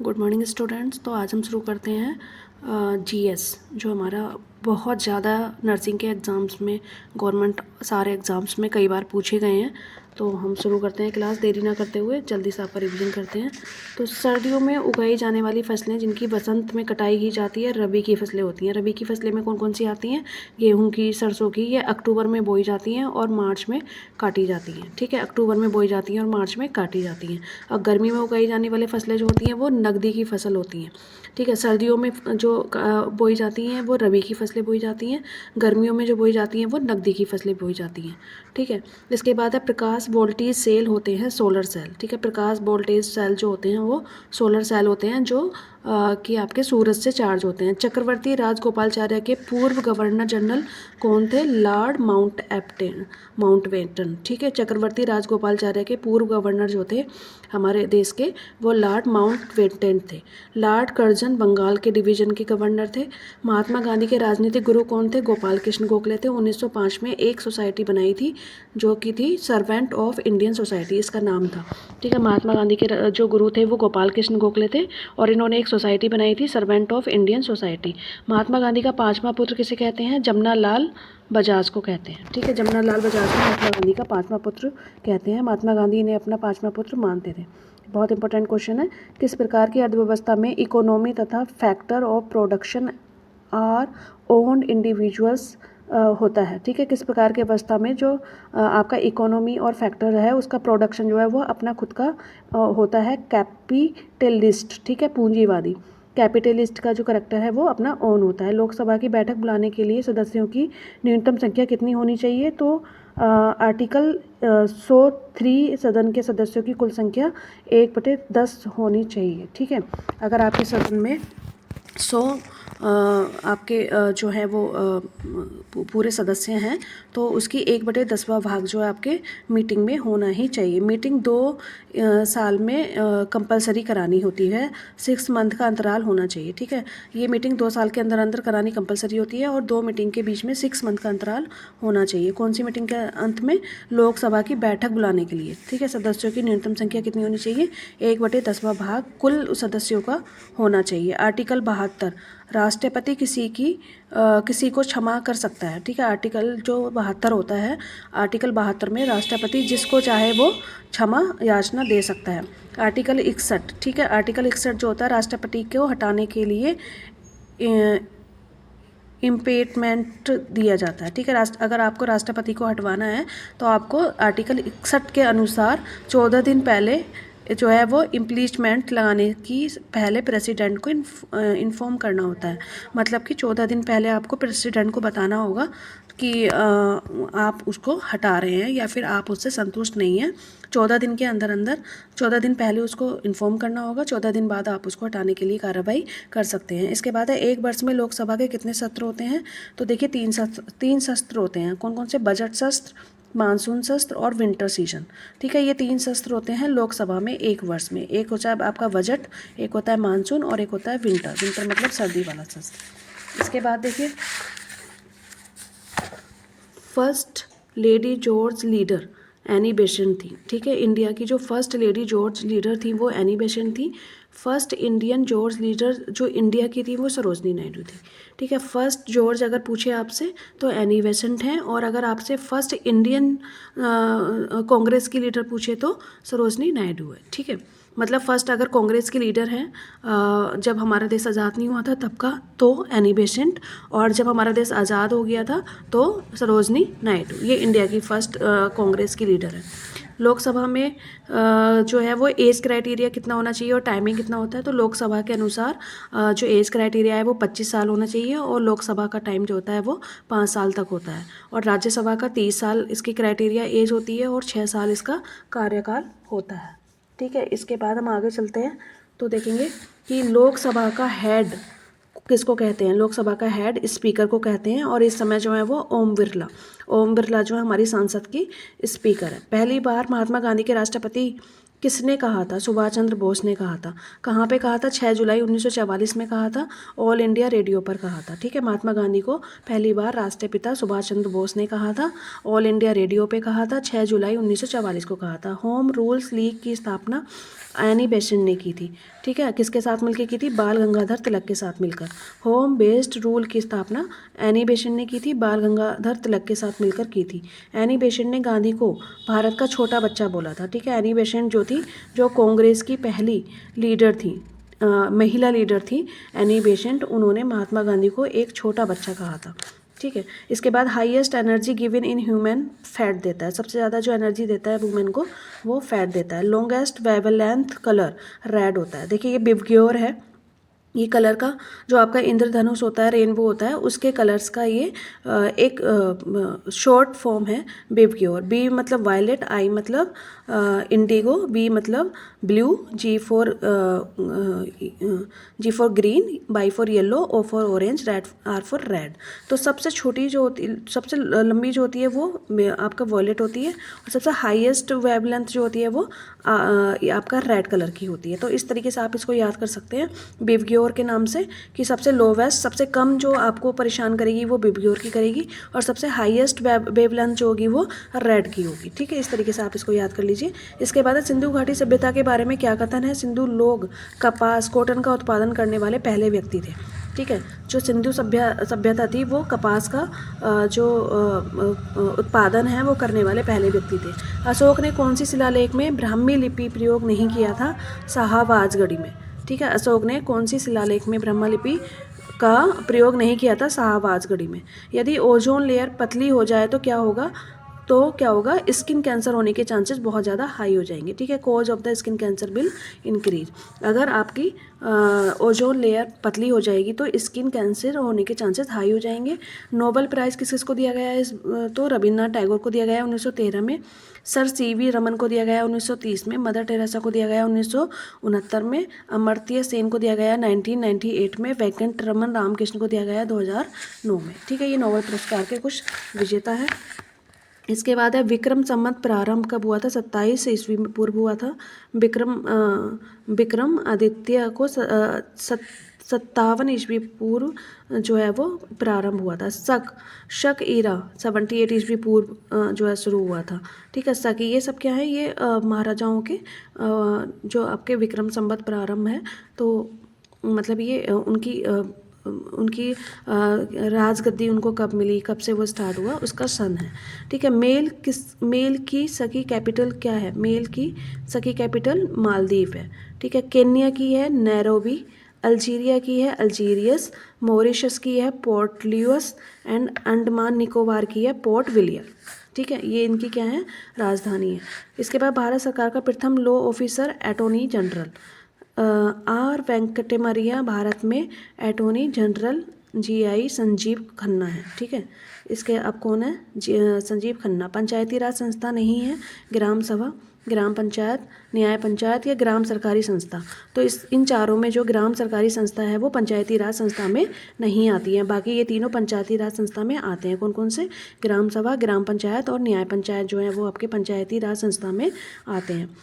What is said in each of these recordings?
Good morning students. तो आज हम शुरू करते हैं जीएस, जो हमारा बहुत ज़्यादा नर्सिंग के एग्ज़ाम्स में, गवर्नमेंट सारे एग्ज़ाम्स में कई बार पूछे गए हैं। तो हम शुरू करते हैं क्लास, देरी ना करते हुए जल्दी से आपका रिवीजन करते हैं। तो सर्दियों में उगाई जाने वाली फसलें जिनकी बसंत में कटाई की जाती है, रबी की फसलें होती हैं। रबी की फसलें में कौन कौन सी आती हैं? गेहूँ की, सरसों की। ये अक्टूबर में बोई जाती हैं और मार्च में काटी जाती हैं। ठीक है, अक्टूबर में बोई जाती हैं और मार्च में काटी जाती हैं। और गर्मी में उगाई जाने वाली फसलें जो होती हैं वो नकदी की फसल होती हैं। ठीक है, सर्दियों में जो बोई जाती हैं वो रबी की फसलें बोई जाती हैं। गर्मियों में जो बोई जाती हैं वो नकदी की फसलें बोई जाती हैं। ठीक है, इसके बाद है प्रकाश वोल्टेज सेल होते हैं सोलर सेल। ठीक है, प्रकाश वोल्टेज सेल जो होते हैं वो सोलर सेल होते हैं, जो कि आपके सूरज से चार्ज होते हैं। चक्रवर्ती राजगोपालाचार्य के पूर्व गवर्नर जनरल कौन थे? Lord Mountbatten. ठीक है, चक्रवर्ती राजगोपालाचार्य के पूर्व गवर्नर जो थे हमारे देश के, वो लॉर्ड माउंटबेटन थे। लॉर्ड कर्जन बंगाल के डिवीजन के गवर्नर थे। महात्मा गांधी के राजनीतिक गुरु कौन थे? गोपाल कृष्ण गोखले थे। 1905 में एक सोसाइटी बनाई थी जो कि थी सर्वेंट ऑफ इंडियन सोसाइटी, इसका नाम था। ठीक है, महात्मा गांधी के जो गुरु थे वो गोपाल कृष्ण गोखले थे और इन्होंने एक सोसाइटी बनाई थी, servant of Indian society. Mahatma Gandhi का पांचवा पुत्र किसे कहते हैं? जमना लाल बजाज को कहते हैं। ठीक है, जमना लाल बजाज को महात्मा गांधी का पांचवा पुत्र कहते हैं। महात्मा गांधी ने अपना पांचवा पुत्र मानते थे। बहुत इंपॉर्टेंट क्वेश्चन है। किस प्रकार की अर्थव्यवस्था में इकोनॉमी तथा factor of production are owned individuals होता है? ठीक है, किस प्रकार की अवस्था में जो आपका इकोनॉमी और फैक्टर है उसका प्रोडक्शन जो है वो अपना खुद का होता है? कैपिटलिस्ट। ठीक है, पूंजीवादी। कैपिटलिस्ट का जो करेक्टर है वो अपना ओन होता है। लोकसभा की बैठक बुलाने के लिए सदस्यों की न्यूनतम संख्या कितनी होनी चाहिए? तो आर्टिकल 103 सदन के सदस्यों की कुल संख्या 1/10 होनी चाहिए। ठीक है, अगर आपके सदन में 100 आपके जो है वो पूरे सदस्य हैं तो उसकी 1/10वां भाग जो है आपके मीटिंग में होना ही चाहिए। मीटिंग 2 साल में कंपलसरी करानी होती है। 6 मंथ का अंतराल होना चाहिए। ठीक है, ये मीटिंग 2 साल के अंदर अंदर करानी कंपलसरी होती है और 2 मीटिंग के बीच में 6 मंथ का अंतराल होना चाहिए। कौन सी मीटिंग के अंत में? लोकसभा की बैठक बुलाने के लिए। ठीक है, सदस्यों की न्यूनतम संख्या कितनी होनी चाहिए? 1/10वां भाग कुल सदस्यों का होना चाहिए। आर्टिकल 72, राष्ट्रपति किसी को क्षमा कर सकता है। ठीक है, आर्टिकल जो 72 होता है, आर्टिकल 72 में राष्ट्रपति जिसको चाहे वो क्षमा याचना दे सकता है। आर्टिकल 61, ठीक है, आर्टिकल 61 जो होता है राष्ट्रपति को हटाने के लिए इम्पीचमेंट दिया जाता है। ठीक है, अगर आपको राष्ट्रपति को हटवाना है तो आपको आर्टिकल 61 के अनुसार 14 दिन पहले जो है वो इम्पीचमेंट लगाने की पहले प्रेसिडेंट को इन्फॉर्म करना होता है। मतलब कि 14 दिन पहले आपको प्रेसिडेंट को बताना होगा कि आप उसको हटा रहे हैं या फिर आप उससे संतुष्ट नहीं हैं। 14 दिन के अंदर अंदर 14 दिन पहले उसको इन्फॉर्म करना होगा। 14 दिन बाद आप उसको हटाने के लिए कार्रवाई कर सकते हैं। इसके बाद है, एक वर्ष में लोकसभा के कितने सत्र होते हैं? तो देखिए 3 सत्र होते हैं। कौन कौन से? बजट सत्र, मानसून सत्र और विंटर सीजन। ठीक है, ये 3 सत्र होते हैं लोकसभा में एक वर्ष में। एक होता है आपका बजट, एक होता है मानसून और एक होता है विंटर। विंटर मतलब सर्दी वाला सत्र। इसके बाद देखिए, first lady George leader Annie Besant थी। ठीक है, इंडिया की जो फर्स्ट लेडी जॉर्ज लीडर थी वो एनी बेसेंट थी। फर्स्ट इंडियन जॉर्ज लीडर जो इंडिया की थी वो सरोजनी नायडू थी। ठीक है, फर्स्ट जॉर्ज अगर पूछे आपसे तो एनी बेसेंट हैं, और अगर आपसे फर्स्ट इंडियन कांग्रेस की लीडर पूछे तो सरोजनी नायडू है। ठीक है, मतलब फर्स्ट अगर कांग्रेस के लीडर हैं जब हमारा देश आज़ाद नहीं हुआ था तब का, तो एनी बेसेंट, और जब हमारा देश आज़ाद हो गया था तो सरोजनी नायडू। ये इंडिया की फर्स्ट कांग्रेस की लीडर है। लोकसभा में जो है वो एज क्राइटेरिया कितना होना चाहिए और टाइमिंग कितना होता है? तो लोकसभा के अनुसार जो एज क्राइटेरिया है वो 25 साल होना चाहिए और लोकसभा का टाइम जो होता है वो 5 साल तक होता है। और राज्यसभा का 30 साल इसकी क्राइटेरिया एज होती है और 6 साल इसका कार्यकाल होता है। ठीक है, इसके बाद हम आगे चलते हैं तो देखेंगे कि लोकसभा का हेड किसको कहते हैं? लोकसभा का हेड स्पीकर को कहते हैं और इस समय जो है वो ओम बिरला जो है हमारी संसद की स्पीकर है। पहली बार महात्मा गांधी के राष्ट्रपति किसने कहा था? सुभाष चंद्र बोस ने कहा था। कहाँ पे कहा था? 6 जुलाई 1944 में कहा था, ऑल इंडिया रेडियो पर कहा था। ठीक है, महात्मा गांधी को पहली बार राष्ट्रपिता सुभाष चंद्र बोस ने कहा था, ऑल इंडिया रेडियो पे कहा था, 6 जुलाई 1944 को कहा था। होम रूल्स लीग की स्थापना एनी बेसेंट ने की थी। ठीक है, किसके साथ मिलकर की थी? बाल गंगाधर तिलक के साथ मिलकर। होम बेस्ड रूल की स्थापना एनी बेसेंट ने की थी, बाल गंगाधर तिलक के साथ मिलकर की थी। एनी बेसेंट ने गांधी को भारत का छोटा बच्चा बोला था। ठीक है, एनी बेसेंट जो थी, जो कांग्रेस की पहली लीडर थी, महिला लीडर थी एनी बेसेंट, उन्होंने महात्मा गांधी को एक छोटा बच्चा कहा था। ठीक है, इसके बाद highest energy given in human fat देता है, सबसे ज़्यादा जो एनर्जी देता है वुमेन को वो फैट देता है। लॉन्गेस्ट वेवलेंथ कलर रेड होता है। देखिए ये बिवग्योर है, ये कलर का जो आपका इंद्रधनुष होता है, रेनबो होता है, उसके कलर्स का ये एक शॉर्ट फॉर्म है बिवग्योर। बी मतलब वायलेट, आई मतलब इंडिगो, बी मतलब blue, G for green, Y for yellow, O for orange, red R for red. तो सबसे छोटी जो होती, सबसे लंबी जो होती है वो आपका वॉयलेट होती है, और सबसे हाईएस्ट वेवलेंथ जो होती है वो आपका रेड कलर की होती है। तो इस तरीके से आप इसको याद कर सकते हैं बिवग्योर के नाम से, कि सबसे लोवेस्ट, सबसे कम जो आपको परेशान करेगी वो बिवग्योर की करेगी, और सबसे हाईएस्ट वेवलेंथ जो होगी वो रेड की होगी। ठीक है, इस तरीके से आप इसको याद कर लीजिए। इसके बाद सिंधु घाटी सभ्यता के बारे में क्या कथन है? सिंधु लोग कपास, कॉटन का उत्पादन करने वाले पहले व्यक्ति थे। ठीक है, जो सिंधु सभ्यता थी वो कपास का जो उत्पादन है वो करने वाले पहले व्यक्ति थे। अशोक ने कौन सी शिलालेख में ब्राह्मी लिपि प्रयोग नहीं किया था? शाहबाजगढ़ी में। ठीक है, अशोक ने कौन सी शिलालेख में ब्रह्मा लिपि का प्रयोग नहीं किया था? शाहबाजगढ़ी में। यदि ओजोन लेयर पतली हो जाए तो क्या होगा? स्किन कैंसर होने के चांसेस बहुत ज़्यादा हाई हो जाएंगे। ठीक है, cause of the skin cancer will increase. अगर आपकी ओजोन लेयर पतली हो जाएगी तो स्किन कैंसर होने के चांसेस हाई हो जाएंगे। नोबेल प्राइज़ किसको दिया गया है? तो रविन्द्रनाथ टैगोर को दिया गया है 1913 में, सर सीवी रमन को दिया गया है 1930 में, मदर टेरेसा को दिया गया है 1969 में, अमर्त्य सेन को दिया गया है 1998 में, वेंकट रमन रामकृष्ण को दिया गया है 2009 में। ठीक है, ये नोबेल पुरस्कार के कुछ विजेता है। इसके बाद है विक्रम संवत प्रारंभ कब हुआ था? 27 ईस्वी में पूर्व हुआ था। विक्रम आदित्य को 57 ईस्वी पूर्व जो है वो प्रारंभ हुआ था। शक ईरा 78 ईस्वी पूर्व जो है शुरू हुआ था। ठीक है, शक, ये सब क्या है? ये महाराजाओं के जो आपके विक्रम संवत प्रारंभ है, तो मतलब ये उनकी राजगद्दी उनको कब मिली, कब से वो स्टार्ट हुआ, उसका सन है। ठीक है, मेल की सखी कैपिटल क्या है? मेल की सखी कैपिटल मालदीव है। ठीक है, केन्या की है नैरोबी, अल्जीरिया की है अल्जीरियस, मॉरिशस की है Port Louis, and Andaman Nicobar की है पोर्ट विलियम। ठीक है, ये इनकी क्या है? राजधानी है। इसके बाद भारत सरकार का प्रथम law officer attorney general R Venkataramani, Bharat में attorney general GI Sanjiv Khanna है। ठीक है, इसके अब कौन है? संजीव खन्ना। पंचायती राज संस्था नहीं है, ग्राम सभा, ग्राम पंचायत, न्याय पंचायत या ग्राम सरकारी संस्था। तो इन चारों में जो ग्राम सरकारी संस्था है वो पंचायती राज संस्था में नहीं आती है, बाकी ये तीनों पंचायती राज संस्था में आते हैं। कौन कौन से? ग्राम सभा, ग्राम पंचायत और न्याय पंचायत जो है वो आपके पंचायती राज संस्था में आते हैं।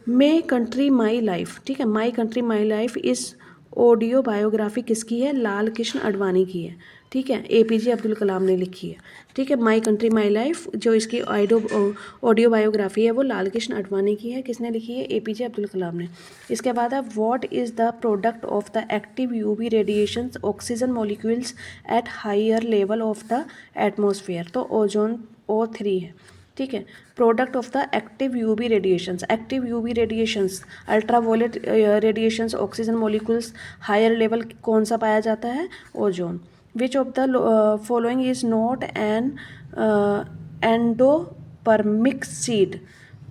My country my life. ठीक है, माई कंट्री माई लाइफ इस ऑडियो बायोग्राफी किसकी है? लाल कृष्ण आडवाणी की है। ठीक है, APJ अब्दुल कलाम ने लिखी है। ठीक है, माई कंट्री माई लाइफ जो इसकी ऑडियो बायोग्राफी है वो लाल कृष्ण आडवाणी की है। किसने लिखी है? APJ अब्दुल कलाम ने। इसके बाद है what is the product of the active UV radiations oxygen molecules at higher level of the atmosphere? तो ओजोन O3 है। ठीक है, product of the active UV radiations, active UV radiations, ultraviolet radiations, oxygen molecules, higher level कौन सा पाया जाता है? Ozone. Which of the following is not an endospermic seed?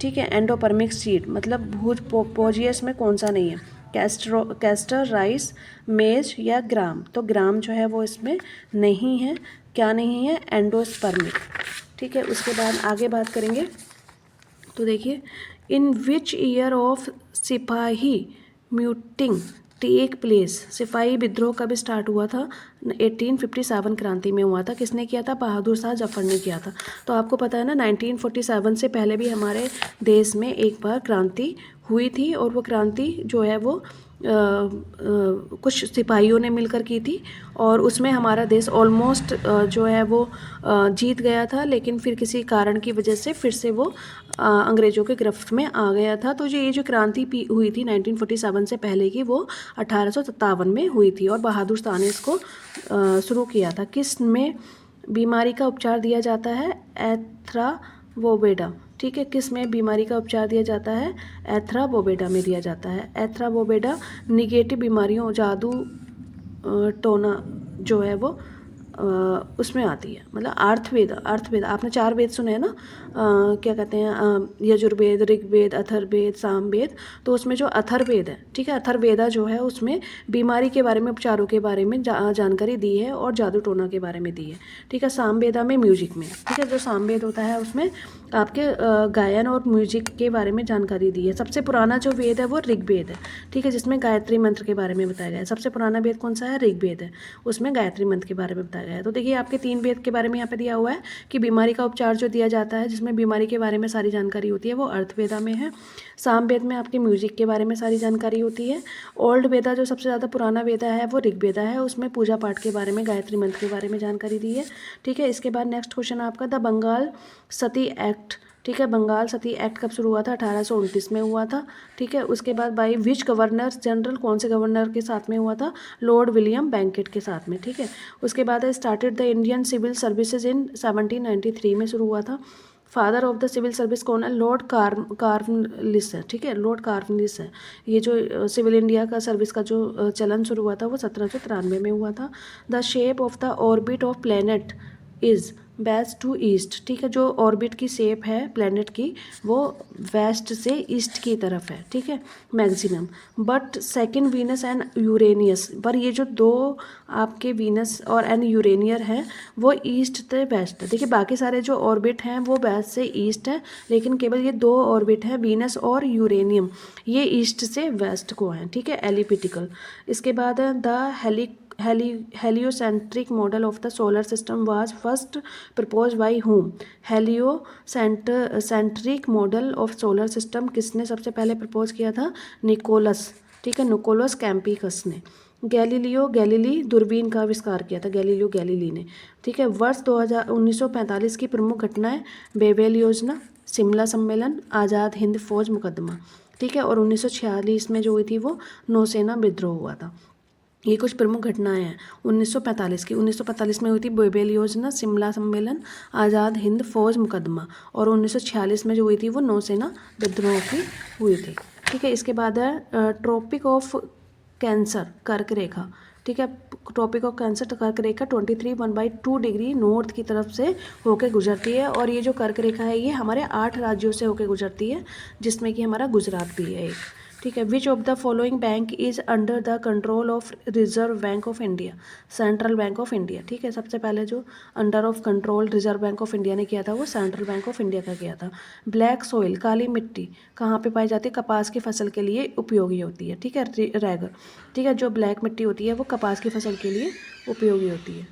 ठीक है, एंडोपर्मिक सीड मतलब भूज पोजियस में कौन सा नहीं है? कैस्टर, राइस, मेज या ग्राम? तो ग्राम जो है वो इसमें नहीं है। क्या नहीं है? एंडोस्पर्मिक। ठीक है, उसके बाद आगे बात करेंगे तो देखिए, इन विच ईयर ऑफ सिपाही म्यूटिंग टेक प्लेस। सिपाही विद्रोह कब स्टार्ट हुआ था? 1857 क्रांति में हुआ था। किसने किया था? बहादुर शाह जफर ने किया था। तो आपको पता है ना 1947 से पहले भी हमारे देश में एक बार क्रांति हुई थी, और वो क्रांति जो है वो कुछ सिपाहियों ने मिलकर की थी, और उसमें हमारा देश ऑलमोस्ट जो है वो जीत गया था, लेकिन फिर किसी कारण की वजह से फिर से वो अंग्रेज़ों के गिरफ्त में आ गया था। तो ये जो क्रांति हुई थी 1947 से पहले की, वो 1857 में हुई थी, और बहादुर शाह ने इसको शुरू किया था। किस में बीमारी का उपचार दिया जाता है? एथ्राबोबेडा। ठीक है, किस में बीमारी का उपचार दिया जाता है? एथ्राबोबेडा में दिया जाता है। एथ्राबोबेडा निगेटिव बीमारियों, जादू टोना जो है वो उसमें आती है, मतलब अर्थवेद। अर्थवेद आपने 4 वेद सुने हैं ना, क्या कहते हैं, यजुर्वेद, ऋग्वेद, अथर्ववेद, सामवेद। तो उसमें जो अथर्ववेद है, ठीक है, अथर्ववेदा जो है उसमें बीमारी के बारे में, उपचारों के बारे में जानकारी दी है, और जादू टोना के बारे में दी है। ठीक है, सामवेदा में म्यूजिक में, ठीक है, जो सामवेद होता है उसमें आपके गायन और म्यूजिक के बारे में जानकारी दी है। सबसे पुराना जो वेद है वो ऋग्वेद है, ठीक है, जिसमें गायत्री मंत्र के बारे में बताया गया है। सबसे पुराना वेद कौन सा है? ऋग्वेद है, उसमें गायत्री मंत्र के बारे में बताया गया है। तो देखिए आपके 3 वेद के बारे में यहाँ पे दिया हुआ है कि बीमारी का उपचार जो दिया जाता है, जिसमें बीमारी के बारे में सारी जानकारी होती है, वो अर्थवेदा में है। सामवेद में आपके म्यूजिक के बारे में सारी जानकारी होती है। ओल्ड वेदा जो सबसे ज़्यादा पुराना वेदा है वो ऋग्वेदा है, उसमें पूजा पाठ के बारे में, गायत्री मंत्र के बारे में जानकारी दी है। ठीक है, इसके बाद नेक्स्ट क्वेश्चन आपका द बंगाल सती एक्ट। ठीक है, बंगाल सती एक्ट कब शुरू हुआ था? 1829 में हुआ था। ठीक है, उसके बाद बाई विच गवर्नर जनरल, कौन से गवर्नर के साथ में हुआ था? लॉर्ड विलियम बेंकेट के साथ में। ठीक है, उसके बाद started the Indian civil services in 1793 में शुरू हुआ था। Father of the civil service कौन है? लॉर्ड कार्नवालिस है। ठीक है, लॉर्ड कार्नवालिस है। ये जो सिविल इंडिया का सर्विस का जो चलन शुरू हुआ था वो 1793 में हुआ था। The shape of the orbit of planet is west to east. ठीक है, जो ऑर्बिट की शेप है प्लैनेट की वो वेस्ट से ईस्ट की तरफ है। ठीक है, maximum. But second Venus and Uranus, पर ये जो 2 आपके वीनस और एंड यूरेनियर हैं वो ईस्ट से वेस्ट है। देखिए बाकी सारे जो ऑर्बिट हैं वो वेस्ट से ईस्ट है, लेकिन केवल ये 2 ऑर्बिट हैं वीनस और यूरेनियम, ये ईस्ट से वेस्ट को हैं। ठीक है, एलिप्टिकल। इसके बाद the heliocentric model of the solar system was first proposed by whom? heliocentric model of solar system किसने सबसे पहले प्रपोज किया था? निकोलस। ठीक है, निकोलस कैम्पिकस ने। गैलीलियो गैलीली दूरबीन का आविष्कार किया था, गैलीलियो गैलीली ने। ठीक है, वर्ष 1945 की प्रमुख घटनाएं, बेबेल योजना, शिमला सम्मेलन, आज़ाद हिंद फौज मुकदमा। ठीक है, और 1946 में जो हुई थी वो नौसेना विद्रोह हुआ था। ये कुछ प्रमुख घटनाएं हैं 1945 की। 1945 में हुई थी बेबेल योजना, शिमला सम्मेलन, आज़ाद हिंद फौज मुकदमा, और 1946 में जो हुई थी वो नौसेना विद्रोह की हुई थी। ठीक है, इसके बाद है ट्रॉपिक ऑफ कैंसर, कर्क रेखा। ठीक है, ट्रॉपिक ऑफ कैंसर कर्क रेखा 23 डिग्री नॉर्थ की तरफ से होके गुजरती है, और ये जो कर्क रेखा है ये हमारे 8 राज्यों से होके गुजरती है, जिसमें कि हमारा गुजरात भी है एक। ठीक है, which of the following bank is under the control of reserve bank of India? Central bank of India. ठीक है, सबसे पहले जो under of control reserve bank of India ने किया था वो सेंट्रल बैंक ऑफ इंडिया का किया था। ब्लैक सोइल, काली मिट्टी कहाँ पे पाई जाती है? कपास की फसल के लिए उपयोगी होती है। ठीक है, रैगर। ठीक है, जो ब्लैक मिट्टी होती है वो कपास की फसल के लिए उपयोगी होती है।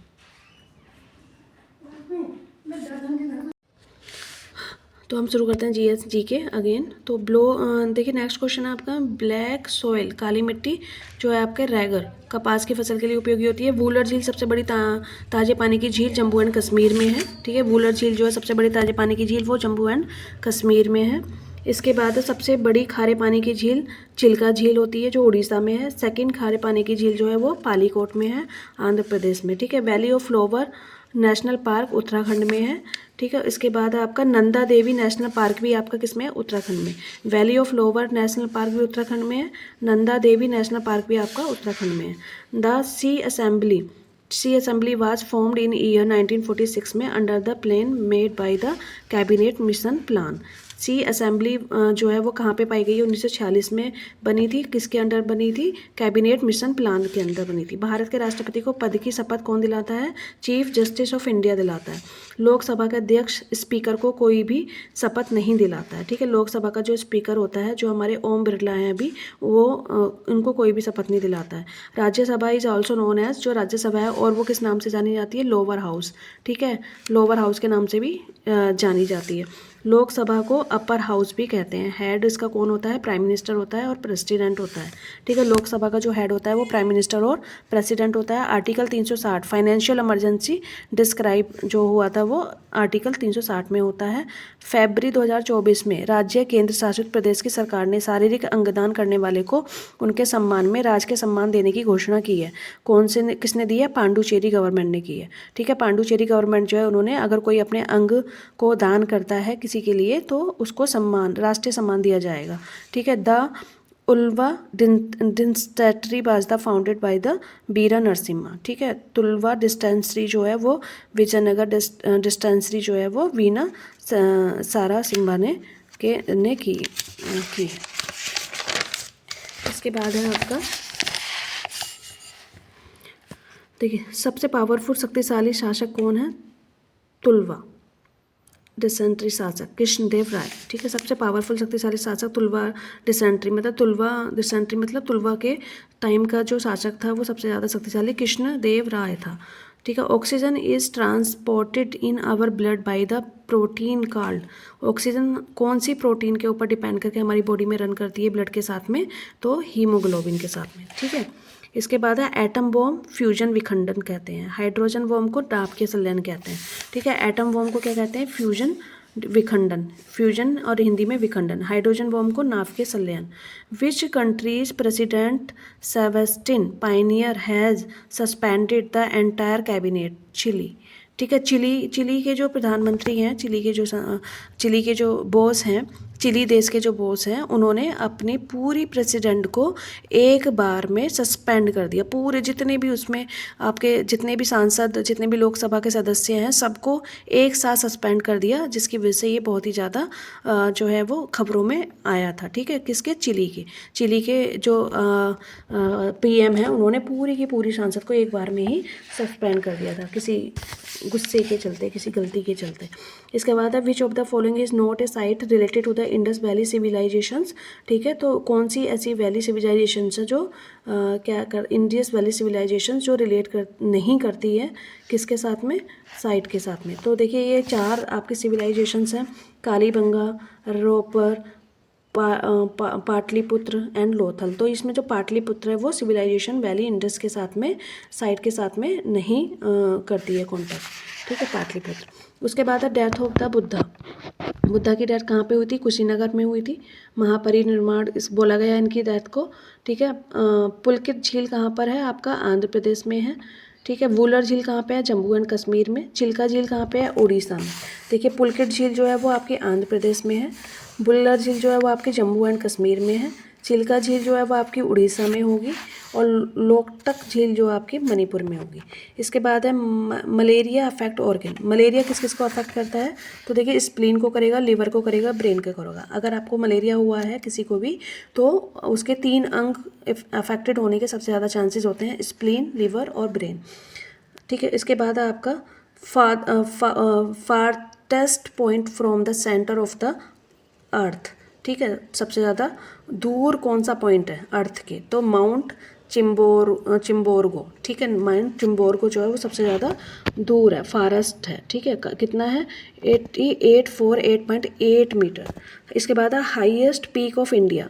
तो हम शुरू करते हैं जीएस जीके अगेन। तो देखिए नेक्स्ट क्वेश्चन है आपका, ब्लैक सॉइल, काली मिट्टी जो है आपके रैगर, कपास की फसल के लिए उपयोगी होती है। वूलर झील सबसे बड़ी ताजे पानी की झील जम्मू एंड कश्मीर में है। ठीक है, वूलर झील जो है सबसे बड़ी ताजे पानी की झील वो जम्मू एंड कश्मीर में है। इसके बाद सबसे बड़ी खारे पानी की झील चिल्का झील होती है जो उड़ीसा में है। सेकंड खारे पानी की झील जो है वो पालीकोट में है, आंध्र प्रदेश में। ठीक है, valley of flower national park Uttarakhand में है। ठीक है, इसके बाद आपका नंदा देवी नेशनल पार्क भी आपका किसमें है? उत्तराखंड में। Valley of flower national park भी उत्तराखंड में है, नंदा देवी नेशनल पार्क भी आपका उत्तराखंड में है। The C assembly was formed in year 1946 में under the plan made by the cabinet mission plan. C assembly जो है वो कहाँ पे पाई गई है? 1946 में बनी थी। किसके अंडर बनी थी? कैबिनेट मिशन प्लान के अंदर बनी थी। भारत के राष्ट्रपति को पद की शपथ कौन दिलाता है? चीफ जस्टिस ऑफ इंडिया दिलाता है। लोकसभा के अध्यक्ष स्पीकर को कोई भी शपथ नहीं दिलाता है, ठीक है। लोकसभा का जो स्पीकर होता है, जो हमारे ओम बिरला हैं अभी, वो उनको कोई भी शपथ नहीं दिलाता है। Rajya Sabha is also known as, जो राज्यसभा है और वो किस नाम से जानी जाती है? लोअर हाउस, ठीक है। लोअर हाउस के नाम से भी जानी जाती है। लोकसभा को अपर हाउस भी कहते हैं। हेड इसका कौन होता है? प्राइम मिनिस्टर होता है और प्रेसिडेंट होता है, ठीक है। लोकसभा का जो हेड होता है वो प्राइम मिनिस्टर और प्रेसिडेंट होता है। आर्टिकल 360 फाइनेंशियल इमरजेंसी डिस्क्राइब जो हुआ था वो आर्टिकल 360 में होता है। फरवरी 2024 में राज्य केंद्र शासित प्रदेश की सरकार ने शारीरिक अंगदान करने वाले को उनके सम्मान में राजकीय सम्मान देने की घोषणा की है। कौन से किसने दी है? पांडुचेरी गवर्नमेंट ने की है, ठीक है। पांडुचेरी गवर्नमेंट जो है, उन्होंने अगर कोई अपने अंग को दान करता है किसी के लिए तो उसको सम्मान, राष्ट्रीय सम्मान दिया जाएगा, ठीक है। The Ulva dispensary was the founded by the Bira Narasimha, ठीक है। तुलवा डिस्टेंसरी जो है वो विजयनगर डिस्टेंसरी जो है वो वीना सारा सिम्हा ने की। इसके बाद है आपका, देखिए, सबसे पावरफुल शक्तिशाली शासक कौन है? तुलवा डिसेंट्री शासक कृष्णदेव राय, ठीक है। सबसे पावरफुल शक्तिशाली शासक तुलवा डिसेंट्री, मतलब तुलवा डिसेंट्री मतलब तुलवा के टाइम का जो शासक था वो सबसे ज़्यादा शक्तिशाली कृष्णदेव राय था, ठीक है। Oxygen is transported in our blood by the protein called, oxygen कौन सी प्रोटीन के ऊपर डिपेंड करके हमारी बॉडी में रन करती है ब्लड के साथ में? तो हीमोग्लोबिन के साथ में, ठीक है। इसके बाद है एटम बॉम्ब फ्यूजन विखंडन कहते हैं। हाइड्रोजन बॉम्ब को नाभिकीय संलयन कहते हैं, ठीक है। एटम बॉम्ब को क्या कहते हैं? फ्यूजन विखंडन, फ्यूजन और हिंदी में विखंडन। हाइड्रोजन बॉम्ब को नाभिकीय संलयन। Which countries president Sebastian Pinera has suspended the entire cabinet? Chile, ठीक है। चिली के जो प्रधानमंत्री हैं, चिली के जो बॉस हैं, चिली देश के जो बॉस हैं, उन्होंने अपनी पूरी प्रेसिडेंट को एक बार में सस्पेंड कर दिया। पूरे जितने भी उसमें आपके जितने भी सांसद, जितने भी लोकसभा के सदस्य हैं, सबको एक साथ सस्पेंड कर दिया, जिसकी वजह से ये बहुत ही ज़्यादा जो है वो खबरों में आया था, ठीक है। किसके? चिली के जो पीएम हैं, उन्होंने पूरी की पूरी सांसद को एक बार में ही सस्पेंड कर दिया था, किसी गुस्से के चलते, किसी गलती के चलते। इसके बाद है which of the following is not a site related to the Indus valley civilizations, ठीक है। तो कौन सी ऐसी वैली सिविलाइजेशंस है जो इंडस वैली सिविलाइजेशन जो रिलेट नहीं करती है किसके साथ में? साइट के साथ में। तो देखिए, ये 4 आपकी सिविलाइजेशंस हैं, कालीबंगा, रोपर, पाटलिपुत्र एंड लोथल। तो इसमें जो पाटलिपुत्र है वो सिविलाइजेशन वैली इंडस के साथ में, साइट के साथ में नहीं करती है कॉन्टैक्ट, ठीक है, पाटलिपुत्र। उसके बाद है डेथ ऑफ द बुद्धा की डेथ कहाँ पे हुई थी? कुशीनगर में हुई थी। महापरिनिर्वाण इस बोला गया इनकी डेथ को, ठीक है। पुलकित झील कहाँ पर है? आपका आंध्र प्रदेश में है, ठीक है। वुलर झील कहाँ पे है? जम्मू एंड कश्मीर में। चिल्का झील कहाँ पे है? उड़ीसा में। देखिए, पुलकित झील जो है वो आपके आंध्र प्रदेश में है, वुलर झील जो है वो आपके जम्मू एंड कश्मीर में है, चिल्का झील जो है वो आपकी उड़ीसा में होगी, और लोकटक झील जो आपकी मणिपुर में होगी। इसके बाद है मलेरिया अफेक्ट ऑर्गन। मलेरिया किस किस को अफेक्ट करता है? तो देखिए, स्प्लीन को करेगा, लिवर को करेगा, ब्रेन को करेगा। अगर आपको मलेरिया हुआ है किसी को भी, तो उसके 3 अंग अफेक्टेड होने के सबसे ज़्यादा चांसेस होते हैं, स्प्लीन, लिवर और ब्रेन, ठीक है। इसके बाद है आपका farthest point from the centre of the earth, ठीक है। सबसे ज़्यादा दूर कौन सा पॉइंट है अर्थ के? तो माउंट चिम्बोर्गो, ठीक है। माउंट चिम्बोर्गो जो है वो सबसे ज़्यादा दूर है, फारेस्ट है, ठीक है। कितना है? 848.8 मीटर। इसके बाद है हाईएस्ट पीक ऑफ इंडिया,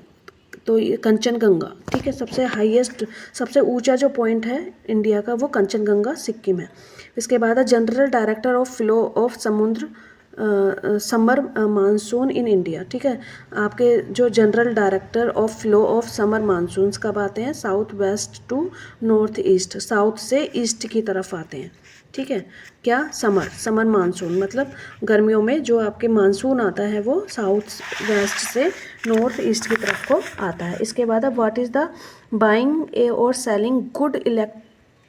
तो ये कंचनगंगा, ठीक है। सबसे हाईएस्ट, सबसे ऊंचा जो पॉइंट है इंडिया का वो कंचनगंगा, सिक्किम है। इसके बाद है general director of flow of समुद्र समर मानसून इन इंडिया, ठीक है। आपके जो general director of flow of summer monsoons कब आते हैं? South west to north east, south से ईस्ट की तरफ आते हैं, ठीक है। क्या? समर मानसून मतलब गर्मियों में जो आपके मानसून आता है वो साउथ वेस्ट से नॉर्थ ईस्ट की तरफ को आता है। इसके बाद अब व्हाट इज़ द बाइंग ए और सेलिंग गुड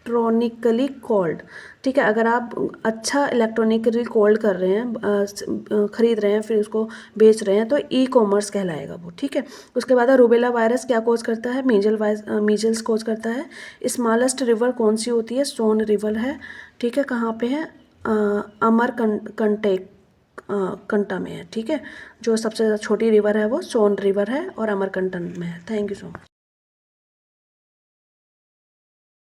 इलेक्ट्रॉनिकली कोल्ड, ठीक है। अगर आप अच्छा इलेक्ट्रॉनिकली कोल्ड कर रहे हैं, खरीद रहे हैं, फिर उसको बेच रहे हैं, तो ई कॉमर्स कहलाएगा वो, ठीक है। उसके बाद रूबेला वायरस क्या कॉज करता है? मीजल्स कॉज करता है। स्मॉलेस्ट रिवर कौन सी होती है? सोन रिवर है, ठीक है। कहाँ पे है? अमरकंटक कंटा में है, ठीक है। जो सबसे छोटी रिवर है वो सोन रिवर है और अमरकंटक में है। Thank you so much.